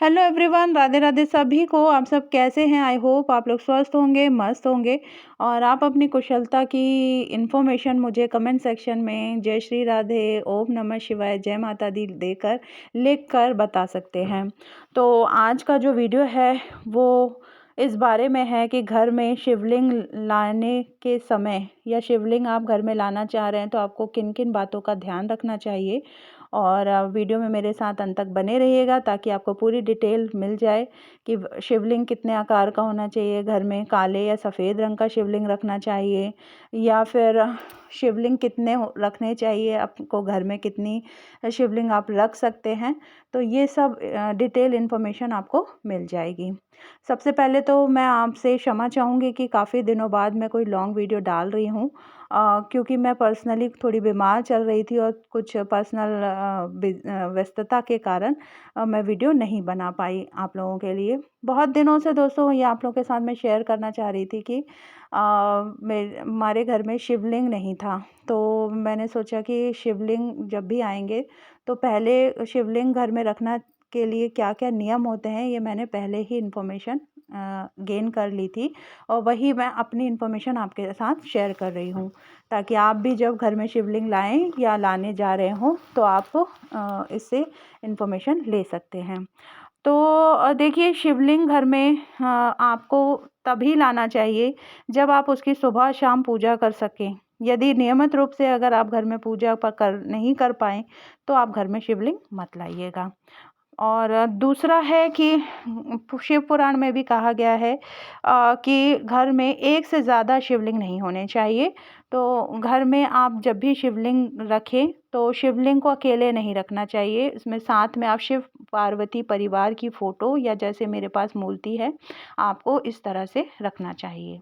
Hello everyone, Radhe Radhe सभी को। आप सब कैसे हैं? आई होप आप लोग स्वस्थ होंगे, मस्त होंगे और आप अपनी कुशलता की इन्फॉर्मेशन मुझे कमेंट सेक्शन में जय श्री राधे, ओम नमः शिवाय, जय माता दी देकर लिख कर बता सकते हैं। तो आज का जो वीडियो है वो इस बारे में है कि घर में शिवलिंग लाने के समय या शिवलिंग आप घर में लाना चाह रहे हैं तो आपको किन किन बातों का ध्यान रखना चाहिए। और वीडियो में मेरे साथ अंत तक बने रहिएगा ताकि आपको पूरी डिटेल मिल जाए कि शिवलिंग कितने आकार का होना चाहिए, घर में काले या सफ़ेद रंग का शिवलिंग रखना चाहिए या फिर शिवलिंग कितने रखने चाहिए, आपको घर में कितनी शिवलिंग आप रख सकते हैं। तो ये सब डिटेल इन्फॉर्मेशन आपको मिल जाएगी। सबसे पहले तो मैं आपसे क्षमा चाहूँगी कि काफ़ी दिनों बाद मैं कोई लॉन्ग वीडियो डाल रही हूँ, क्योंकि मैं पर्सनली थोड़ी बीमार चल रही थी और कुछ पर्सनल व्यस्तता के कारण मैं वीडियो नहीं बना पाई आप लोगों के लिए। बहुत दिनों से दोस्तों ये आप लोगों के साथ मैं शेयर करना चाह रही थी कि हमारे घर में शिवलिंग नहीं था, तो मैंने सोचा कि शिवलिंग जब भी आएंगे तो पहले शिवलिंग घर में रखना के लिए क्या क्या नियम होते हैं ये मैंने पहले ही इन्फॉर्मेशन गेन कर ली थी और वही मैं अपनी इन्फॉर्मेशन आपके साथ शेयर कर रही हूँ ताकि आप भी जब घर में शिवलिंग लाएं या लाने जा रहे हों तो आप इससे इन्फॉर्मेशन ले सकते हैं। तो देखिए शिवलिंग घर में आपको तभी लाना चाहिए जब आप उसकी सुबह शाम पूजा कर सकें। यदि नियमित रूप से अगर आप घर में पूजा नहीं कर पाएँ तो आप घर में शिवलिंग मत लाइएगा। और दूसरा है कि शिव पुराण में भी कहा गया है कि घर में एक से ज़्यादा शिवलिंग नहीं होने चाहिए। तो घर में आप जब भी शिवलिंग रखें तो शिवलिंग को अकेले नहीं रखना चाहिए, इसमें साथ में आप शिव पार्वती परिवार की फ़ोटो या जैसे मेरे पास मूर्ति है आपको इस तरह से रखना चाहिए।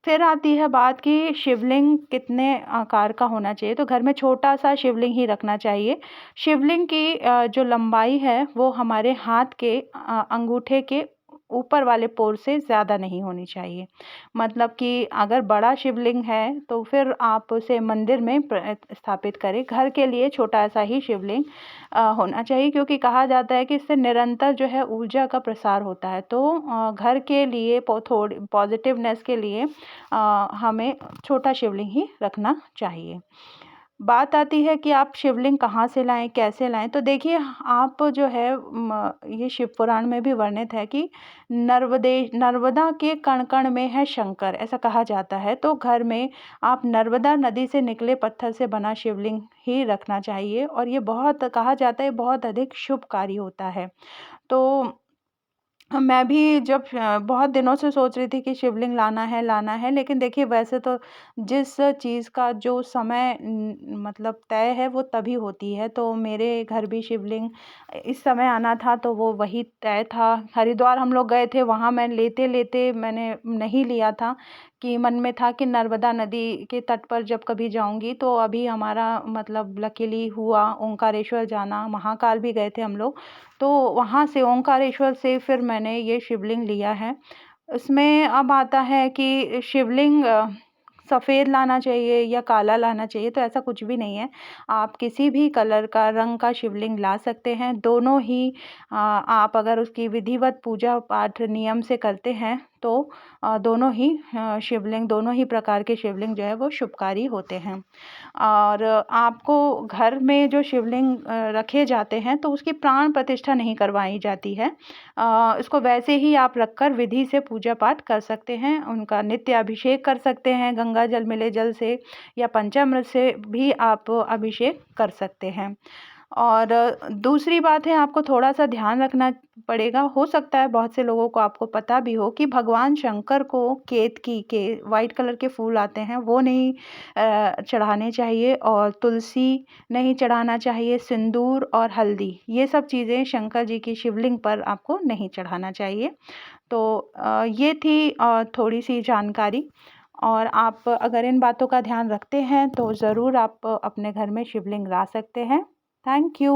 फिर आती है बात कि शिवलिंग कितने आकार का होना चाहिए, तो घर में छोटा-सा शिवलिंग ही रखना चाहिए। शिवलिंग की जो लंबाई है वो हमारे हाथ के अंगूठे के ऊपर वाले पोर से ज़्यादा नहीं होनी चाहिए। मतलब कि अगर बड़ा शिवलिंग है तो फिर आप उसे मंदिर में स्थापित करें। घर के लिए छोटा-सा ही शिवलिंग होना चाहिए क्योंकि कहा जाता है कि इससे निरंतर जो है ऊर्जा का प्रसार होता है। तो घर के लिए थोड़ी पॉजिटिवनेस के लिए हमें छोटा शिवलिंग ही रखना चाहिए। बात आती है कि आप शिवलिंग कहाँ से लाएँ, कैसे लाएँ? तो देखिए आप जो है ये शिव पुराण में भी वर्णित है कि नर्मदा के कण-कण में है शंकर, ऐसा कहा जाता है। तो घर में आप नर्मदा नदी से निकले पत्थर से बना शिवलिंग ही रखना चाहिए और ये बहुत कहा जाता है बहुत अधिक शुभकारी होता है। तो मैं भी जब बहुत दिनों से सोच रही थी कि शिवलिंग लाना है, लेकिन देखिए वैसे तो जिस चीज़ का जो समय मतलब तय है वो तभी होती है। तो मेरे घर भी शिवलिंग इस समय आना था तो वो वही तय था। हरिद्वार हम लोग गए थे, वहाँ मैं लेते-लेते मैंने नहीं लिया था कि मन में था कि नर्मदा नदी के तट पर जब कभी जाऊँगी तो अभी हमारा मतलब लकीली हुआ ओंकारेश्वर जाना, महाकाल भी गए थे हम लोग। तो वहाँ से ओंकारेश्वर से फिर मैंने ये शिवलिंग लिया है। इसमें अब आता है कि शिवलिंग सफ़ेद लाना चाहिए या काला लाना चाहिए, तो ऐसा कुछ भी नहीं है। आप किसी भी कलर का, रंग का शिवलिंग ला सकते हैं। दोनों ही आप अगर उसकी विधिवत पूजा-पाठ नियम से करते हैं तो दोनों ही शिवलिंग दोनों ही प्रकार के शिवलिंग जो है वो शुभकारी होते हैं। और आपको घर में जो शिवलिंग रखे जाते हैं तो उसकी प्राण प्रतिष्ठा नहीं करवाई जाती है। इसको वैसे ही आप रखकर विधि से पूजा पाठ कर सकते हैं, उनका नित्य अभिषेक कर सकते हैं, गंगा जल मिले जल से या पंचामृत से भी आप अभिषेक कर सकते हैं। और दूसरी बात है आपको थोड़ा-सा ध्यान रखना पड़ेगा, हो सकता है बहुत से लोगों को आपको पता भी हो कि भगवान शंकर को केतकी के व्हाइट कलर के फूल आते हैं वो नहीं चढ़ाने चाहिए और तुलसी नहीं चढ़ाना चाहिए, सिंदूर और हल्दी ये सब चीज़ें शंकर जी की शिवलिंग पर आपको नहीं चढ़ाना चाहिए। तो ये थी थोड़ी-सी जानकारी और आप अगर इन बातों का ध्यान रखते हैं तो ज़रूर आप अपने घर में शिवलिंग ला सकते हैं। Thank you.